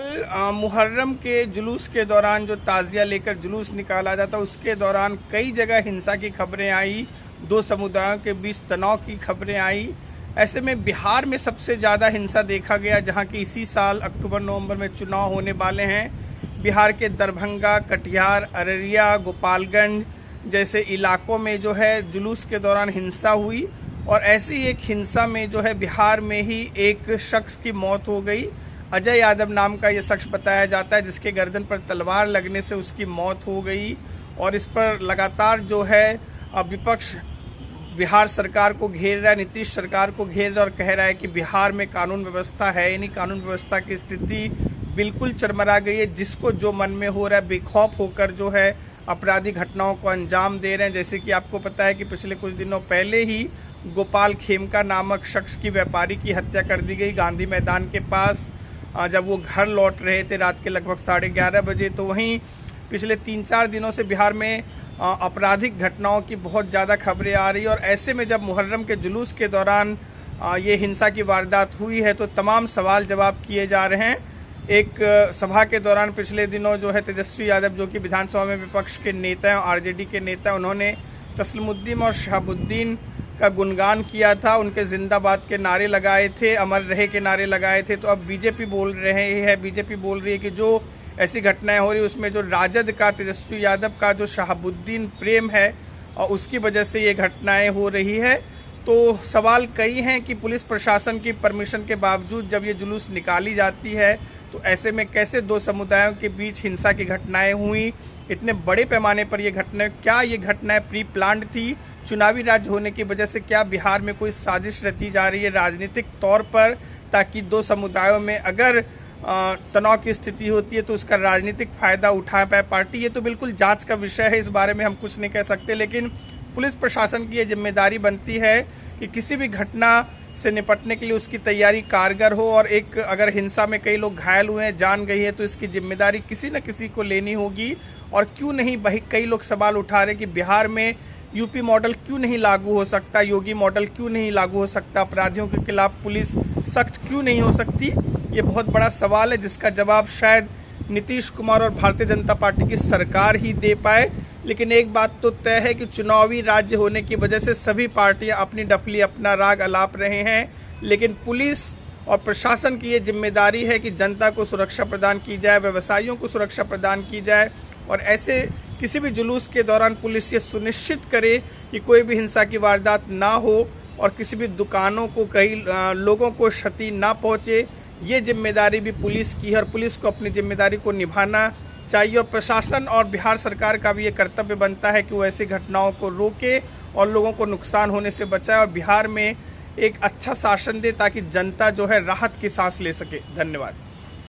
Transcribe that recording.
मुहर्रम के जुलूस के दौरान जो ताज़िया लेकर जुलूस निकाला जाता, उसके दौरान कई जगह हिंसा की खबरें आई, दो समुदायों के बीच तनाव की खबरें आई। ऐसे में बिहार में सबसे ज़्यादा हिंसा देखा गया, जहां कि इसी साल अक्टूबर-नवंबर में चुनाव होने वाले हैं। बिहार के दरभंगा, कटिहार, अररिया, गोपालगंज जैसे इलाकों में जो है जुलूस के दौरान हिंसा हुई, और ऐसी एक हिंसा में जो है बिहार में ही एक शख्स की मौत हो गई। अजय यादव नाम का ये शख्स बताया जाता है, जिसके गर्दन पर तलवार लगने से उसकी मौत हो गई। और इस पर लगातार जो है विपक्ष बिहार सरकार को घेर रहा है, नीतीश सरकार को घेर रहा है और कह रहा है कि बिहार में कानून व्यवस्था है, यानी कानून व्यवस्था की स्थिति बिल्कुल चरमरा गई है। जिसको जो मन में हो रहा है बेखौफ होकर जो है आपराधिक घटनाओं को अंजाम दे रहे हैं। जैसे कि आपको पता है कि पिछले कुछ दिनों पहले ही गोपाल खेमका नामक शख्स की व्यापारी की हत्या कर दी गई गांधी मैदान के पास, जब वो घर लौट रहे थे रात के लगभग 11:30 बजे। तो वहीं पिछले 3-4 दिनों से बिहार में आपराधिक घटनाओं की बहुत ज़्यादा खबरें आ रही है। और ऐसे में जब मुहर्रम के जुलूस के दौरान ये हिंसा की वारदात हुई है, तो तमाम सवाल जवाब किए जा रहे हैं। एक सभा के दौरान पिछले दिनों जो है तेजस्वी यादव, जो कि विधानसभा में विपक्ष के नेता हैं, आरजेडी के नेता, उन्होंने तस्लीमुद्दीन और शहाबुद्दीन का गुणगान किया था, उनके जिंदाबाद के नारे लगाए थे, अमर रहे के नारे लगाए थे। तो अब बीजेपी बोल रही है कि जो ऐसी घटनाएं हो रही उसमें जो राजद का, तेजस्वी यादव का जो शहाबुद्दीन प्रेम है और उसकी वजह से ये घटनाएं हो रही है। तो सवाल कई हैं कि पुलिस प्रशासन की परमिशन के बावजूद जब ये जुलूस निकाली जाती है, तो ऐसे में कैसे दो समुदायों के बीच हिंसा की घटनाएं हुई, इतने बड़े पैमाने पर ये घटनाएं, क्या ये घटनाएं प्री प्लान्ड थी? चुनावी राज्य होने की वजह से क्या बिहार में कोई साजिश रची जा रही है राजनीतिक तौर पर, ताकि दो समुदायों में अगर तनाव की स्थिति होती है तो उसका राजनीतिक फायदा उठा पाए पार्टी? ये तो बिल्कुल जांच का विषय है, इस बारे में हम कुछ नहीं कह सकते। लेकिन पुलिस प्रशासन की ये जिम्मेदारी बनती है कि किसी भी घटना से निपटने के लिए उसकी तैयारी कारगर हो। और एक अगर हिंसा में कई लोग घायल हुए हैं, जान गई है, तो इसकी जिम्मेदारी किसी न किसी को लेनी होगी। और क्यों नहीं, कई लोग सवाल उठा रहे कि बिहार में यूपी मॉडल क्यों नहीं लागू हो सकता, योगी मॉडल क्यों नहीं लागू हो सकता, अपराधियों के खिलाफ पुलिस सख्त क्यों नहीं हो सकती? ये बहुत बड़ा सवाल है, जिसका जवाब शायद नीतीश कुमार और भारतीय जनता पार्टी की सरकार ही दे पाए। लेकिन एक बात तो तय है कि चुनावी राज्य होने की वजह से सभी पार्टियां अपनी डफली, अपना राग अलाप रहे हैं। लेकिन पुलिस और प्रशासन की ये जिम्मेदारी है कि जनता को सुरक्षा प्रदान की जाए, व्यवसायियों को सुरक्षा प्रदान की जाए। और ऐसे किसी भी जुलूस के दौरान पुलिस ये सुनिश्चित करे कि कोई भी हिंसा की वारदात ना हो और किसी भी दुकानों को, कई लोगों को क्षति ना पहुंचे। ये जिम्मेदारी भी पुलिस की है और पुलिस को अपनी जिम्मेदारी को निभाना चाहिए। और प्रशासन और बिहार सरकार का भी ये कर्तव्य बनता है कि वो ऐसी घटनाओं को रोके और लोगों को नुकसान होने से बचाए और बिहार में एक अच्छा शासन दे, ताकि जनता जो है राहत की सांस ले सके। धन्यवाद।